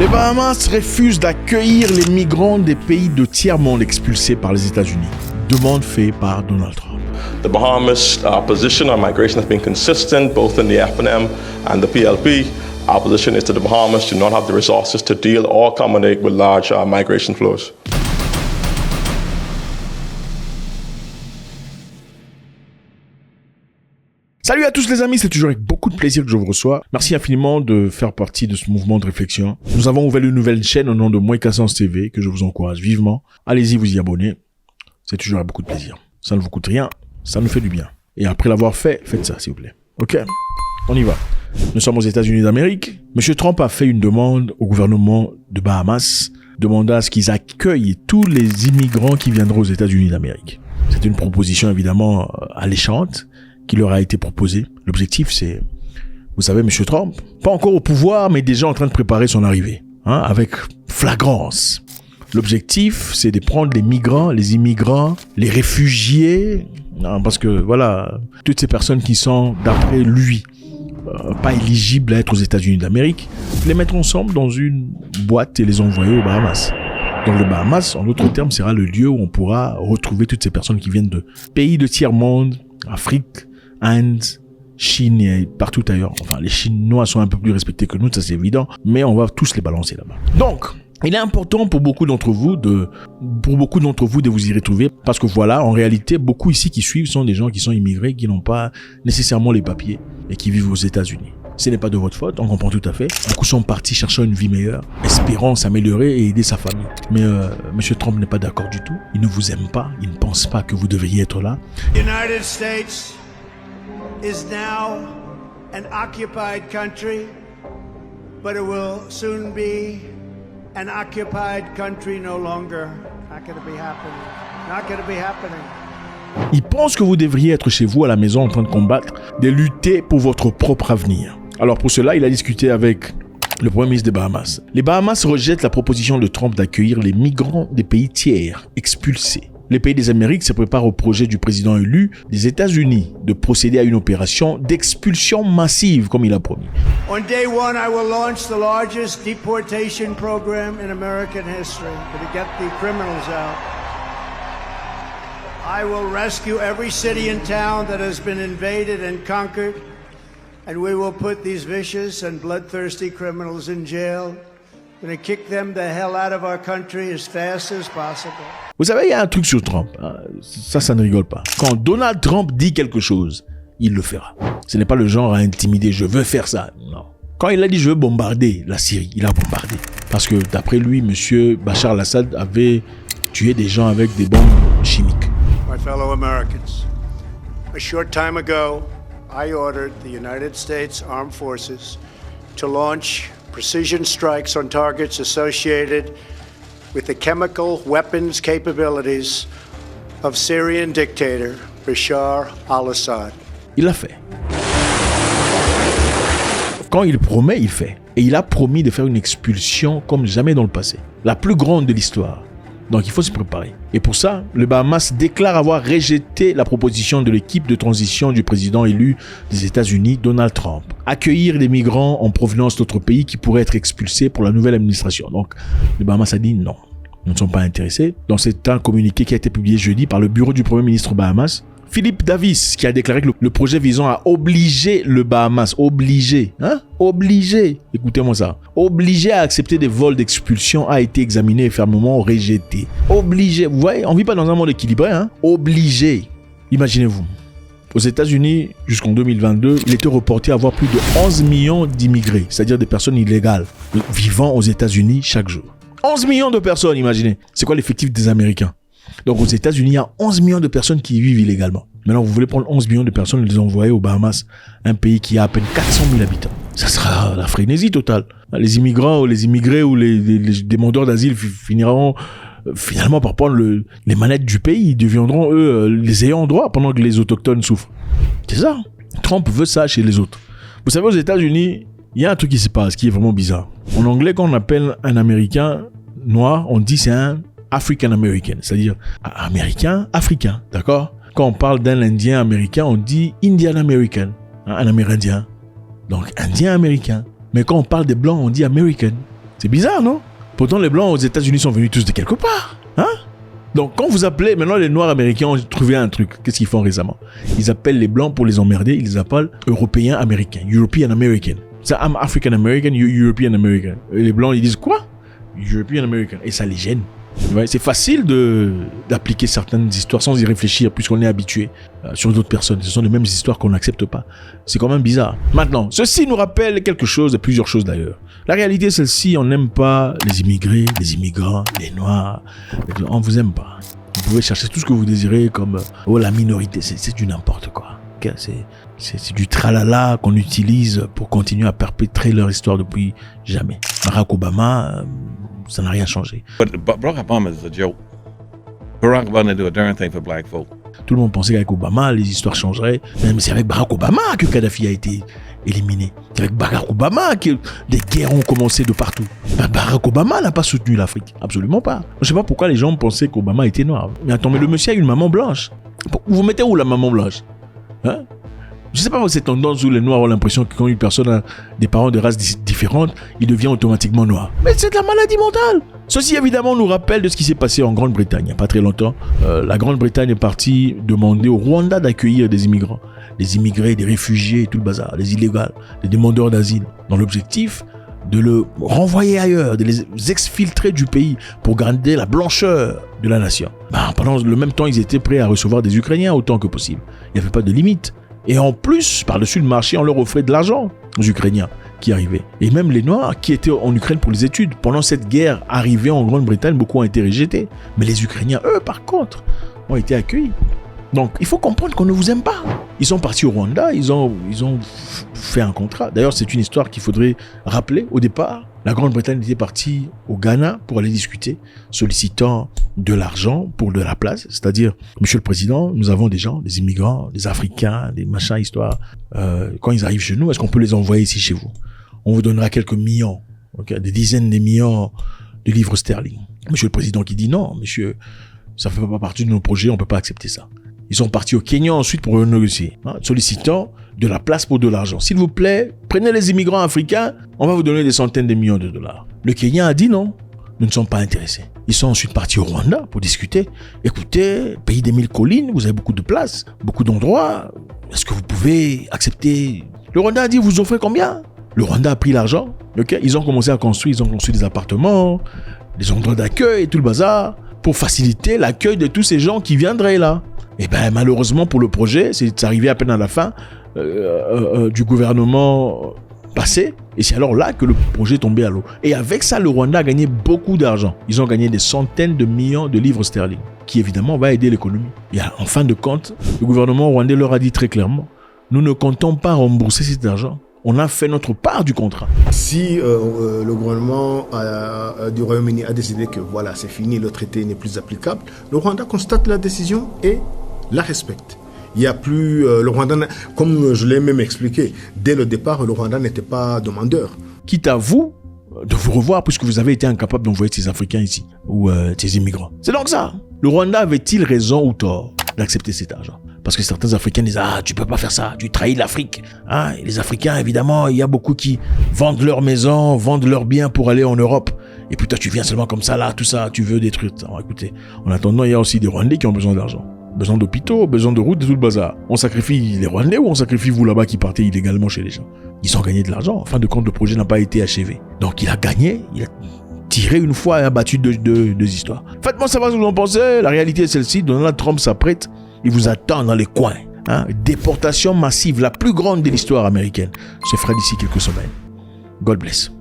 Les Bahamas refusent d'accueillir les migrants des pays de tiers-monde expulsés par les États-Unis. Demande faite par Donald Trump. The Bahamas' position on migration has been consistent, both in the FNM and the PLP. Our position is that the Bahamas do not have the resources to deal or accommodate with large migration flows. Salut à tous les amis, c'est toujours avec beaucoup de plaisir que je vous reçois. Merci infiniment de faire partie de ce mouvement de réflexion. Nous avons ouvert une nouvelle chaîne au nom de Moins qu'un sens TV que je vous encourage vivement. Allez-y vous y abonner. C'est toujours avec beaucoup de plaisir. Ça ne vous coûte rien, ça nous fait du bien. Et après l'avoir fait, faites ça s'il vous plaît. Ok, on y va. Nous sommes aux États-Unis d'Amérique. Monsieur Trump a fait une demande au gouvernement de Bahamas, demandant à ce qu'ils accueillent tous les immigrants qui viendront aux États-Unis d'Amérique. C'est une proposition évidemment alléchante qui leur a été proposée. L'objectif c'est, vous savez, Monsieur Trump, pas encore au pouvoir, mais déjà en train de préparer son arrivée, avec flagrance. L'objectif, c'est de prendre les migrants, les immigrants, les réfugiés, parce que voilà, toutes ces personnes qui sont, d'après lui, pas éligibles à être aux États-Unis d'Amérique, les mettre ensemble dans une boîte et les envoyer aux Bahamas. Donc le Bahamas, en d'autres termes, sera le lieu où on pourra retrouver toutes ces personnes qui viennent de pays de tiers-monde, Afrique, Inde, Chine et partout ailleurs. Enfin, les Chinois sont un peu plus respectés que nous, ça c'est évident, mais on va tous les balancer là-bas. Donc, il est important pour beaucoup d'entre vous de vous y retrouver parce que voilà, en réalité, beaucoup ici qui suivent sont des gens qui sont immigrés, qui n'ont pas nécessairement les papiers et qui vivent aux États-Unis. Ce n'est pas de votre faute, on comprend tout à fait. Beaucoup sont partis cherchant une vie meilleure, espérant s'améliorer et aider sa famille. Mais Monsieur Trump n'est pas d'accord du tout. Il ne vous aime pas, il ne pense pas que vous devriez être là. United States is now an occupied country, but it will soon be an occupied country no longer. Not going to be happening. Not going to be happening. Il pense que vous devriez être chez vous à la maison en train de combattre, de lutter pour votre propre avenir. Alors pour cela, il a discuté avec le Premier ministre des Bahamas. Les Bahamas rejettent la proposition de Trump d'accueillir les migrants des pays tiers expulsés. Les pays des Amériques se préparent au projet du président élu des États-Unis de procéder à une opération d'expulsion massive, comme il a promis. On day one, I will launch the largest deportation program in American history to get the criminals out. I will rescue every city and town that has been invaded and conquered, and we will put these vicious and bloodthirsty criminals in jail. We're going to kick them the hell out of our country as fast as possible. Vous savez, il y a un truc sur Trump. Ça ne rigole pas. Quand Donald Trump dit quelque chose, il le fera. Ce n'est pas le genre à intimider. Je veux faire ça. Non. Quand il a dit je veux bombarder la Syrie, il a bombardé. Parce que d'après lui, monsieur Bachar al-Assad avait tué des gens avec des bombes chimiques. My fellow Americans, a short time ago, I ordered the United States Armed Forces to launch precision strikes on targets associated with the chemical weapons capabilities of Syrian dictator Bashar al-Assad. Il l'a fait. Quand il promet, il fait. Et il a promis de faire une expulsion comme jamais dans le passé. La plus grande de l'histoire. Donc il faut se préparer. Et pour ça, le Bahamas déclare avoir rejeté la proposition de l'équipe de transition du président élu des États-Unis, Donald Trump. Accueillir des migrants en provenance d'autres pays qui pourraient être expulsés pour la nouvelle administration. Donc le Bahamas a dit non. Nous ne sommes pas intéressés. Dans c'est un communiqué qui a été publié jeudi par le bureau du Premier ministre Bahamas, Philip Davis, qui a déclaré que le projet visant à obliger le Bahamas, obliger, écoutez-moi ça, obliger à accepter des vols d'expulsion a été examiné et fermement rejeté. Obligé, vous voyez, on vit pas dans un monde équilibré, obligé. Imaginez-vous, aux États-Unis, jusqu'en 2022, il était reporté à avoir plus de 11 millions d'immigrés, c'est-à-dire des personnes illégales, vivant aux États-Unis chaque jour. 11 millions de personnes, imaginez. C'est quoi l'effectif des Américains? Donc aux États-Unis, il y a 11 millions de personnes qui vivent illégalement. Maintenant, vous voulez prendre 11 millions de personnes et les envoyer aux Bahamas, un pays qui a à peine 400 000 habitants. Ça sera la frénésie totale. Les immigrants ou les immigrés ou les demandeurs d'asile finiront finalement par prendre les manettes du pays. Ils deviendront, eux, les ayants droit pendant que les autochtones souffrent. C'est ça. Trump veut ça chez les autres. Vous savez, aux États-Unis, il y a un truc qui se passe qui est vraiment bizarre. En anglais, quand on appelle un Américain noir, on dit c'est un African American, c'est-à-dire américain, africain, d'accord? Quand on parle d'un Indien américain, on dit Indian American, un Amérindien. Donc Indien américain. Mais quand on parle des Blancs, on dit American. C'est bizarre, non? Pourtant, les Blancs aux États-Unis sont venus tous de quelque part. Hein? Donc, quand vous appelez, maintenant les Noirs américains ont trouvé un truc. Qu'est-ce qu'ils font récemment? Ils appellent les Blancs pour les emmerder, ils les appellent Européens américains, European American. Ça, I'm African American, you European American. Et les Blancs, ils disent quoi? European American. Et ça les gêne. Ouais, c'est facile d'appliquer certaines histoires sans y réfléchir puisqu'on est habitué sur d'autres personnes. Ce sont les mêmes histoires qu'on n'accepte pas. C'est quand même bizarre. Maintenant, ceci nous rappelle quelque chose, et plusieurs choses d'ailleurs. La réalité, celle-ci, on n'aime pas les immigrés, les immigrants, les noirs. On vous aime pas. Vous pouvez chercher tout ce que vous désirez comme la minorité. C'est du n'importe quoi. Okay? C'est du tralala qu'on utilise pour continuer à perpétrer leur histoire depuis jamais. Barack Obama, ça n'a rien changé. But Barack Obama is a joke. Barack Obama didn't do a darn thing for black folk. Tout le monde pensait qu'avec Obama, les histoires changeraient. Mais c'est avec Barack Obama que Kadhafi a été éliminé. C'est avec Barack Obama que des guerres ont commencé de partout. Barack Obama n'a pas soutenu l'Afrique. Absolument pas. Je ne sais pas pourquoi les gens pensaient qu'Obama était noir. Mais attends, mais le monsieur a une maman blanche. Vous mettez où la maman blanche? Hein? Je ne sais pas cette tendance où les Noirs ont l'impression que quand une personne a des parents de races différentes, il devient automatiquement noir. Mais c'est de la maladie mentale. Ceci évidemment nous rappelle de ce qui s'est passé en Grande-Bretagne il n'y a pas très longtemps. La Grande-Bretagne est partie demander au Rwanda d'accueillir des immigrants. Des immigrés, des réfugiés, tout le bazar, des illégaux, des demandeurs d'asile. Dans l'objectif de le renvoyer ailleurs, de les exfiltrer du pays pour garder la blancheur de la nation. Pendant le même temps, ils étaient prêts à recevoir des Ukrainiens autant que possible. Il n'y avait pas de limite. Et en plus, par-dessus le marché, on leur offrait de l'argent aux Ukrainiens qui arrivaient. Et même les Noirs qui étaient en Ukraine pour les études. Pendant cette guerre arrivée en Grande-Bretagne, beaucoup ont été rejetés. Mais les Ukrainiens, eux, par contre, ont été accueillis. Donc, il faut comprendre qu'on ne vous aime pas. Ils sont partis au Rwanda, ils ont fait un contrat. D'ailleurs, c'est une histoire qu'il faudrait rappeler. Au départ, la Grande-Bretagne était partie au Ghana pour aller discuter, sollicitant de l'argent pour de la place. C'est-à-dire, Monsieur le Président, nous avons des gens, des immigrants, des Africains, des machins, histoire. Quand ils arrivent chez nous, est-ce qu'on peut les envoyer ici chez vous? On vous donnera quelques millions, okay, des dizaines de millions de livres sterling. Monsieur le Président qui dit non, monsieur, ça ne fait pas partie de nos projets, on ne peut pas accepter ça. Ils sont partis au Kenya ensuite pour renégocier, sollicitant de la place pour de l'argent. S'il vous plaît, prenez les immigrants africains, on va vous donner des centaines de millions de dollars. Le Kenya a dit non, nous ne sommes pas intéressés. Ils sont ensuite partis au Rwanda pour discuter. Écoutez, pays des 1000 collines, vous avez beaucoup de places, beaucoup d'endroits. Est-ce que vous pouvez accepter? Le Rwanda a dit, vous offrez combien? Le Rwanda a pris l'argent. Okay? Ils ont commencé à construire, ils ont construit des appartements, des endroits d'accueil et tout le bazar pour faciliter l'accueil de tous ces gens qui viendraient là. Et malheureusement pour le projet, c'est arrivé à peine à la fin du gouvernement passé. Et c'est alors là que le projet est tombé à l'eau. Et avec ça, le Rwanda a gagné beaucoup d'argent. Ils ont gagné des centaines de millions de livres sterling, qui évidemment va aider l'économie. Et en fin de compte, le gouvernement rwandais leur a dit très clairement, nous ne comptons pas rembourser cet argent. On a fait notre part du contrat. Si le gouvernement du Royaume-Uni a décidé que voilà, c'est fini, le traité n'est plus applicable, le Rwanda constate la décision et la respecte. Il n'y a plus... le Rwanda, comme je l'ai même expliqué, dès le départ, le Rwanda n'était pas demandeur. Quitte à vous de vous revoir puisque vous avez été incapable d'envoyer ces Africains ici, ou ces immigrants. C'est donc ça. Le Rwanda avait-il raison ou tort d'accepter cet argent? Parce que certains Africains disent « Ah, tu peux pas faire ça, tu trahis l'Afrique. » Et les Africains, évidemment, il y a beaucoup qui vendent leur maison, vendent leurs biens pour aller en Europe. Et puis toi, tu viens seulement comme ça, là, tout ça, tu veux détruire. Alors, écoutez, en attendant, il y a aussi des Rwandais qui ont besoin d'argent. Besoin d'hôpitaux, besoin de routes et tout le bazar. On sacrifie les Rwandais ou on sacrifie vous là-bas qui partez illégalement chez les gens? Ils ont gagné de l'argent. En fin de compte, le projet n'a pas été achevé. Donc il a gagné, il a tiré une fois et abattu deux histoires. Faites-moi savoir ce que vous en pensez. La réalité est celle-ci. Donald Trump s'apprête. Il vous attend dans les coins. Déportation massive, la plus grande de l'histoire américaine, se fera d'ici quelques semaines. God bless.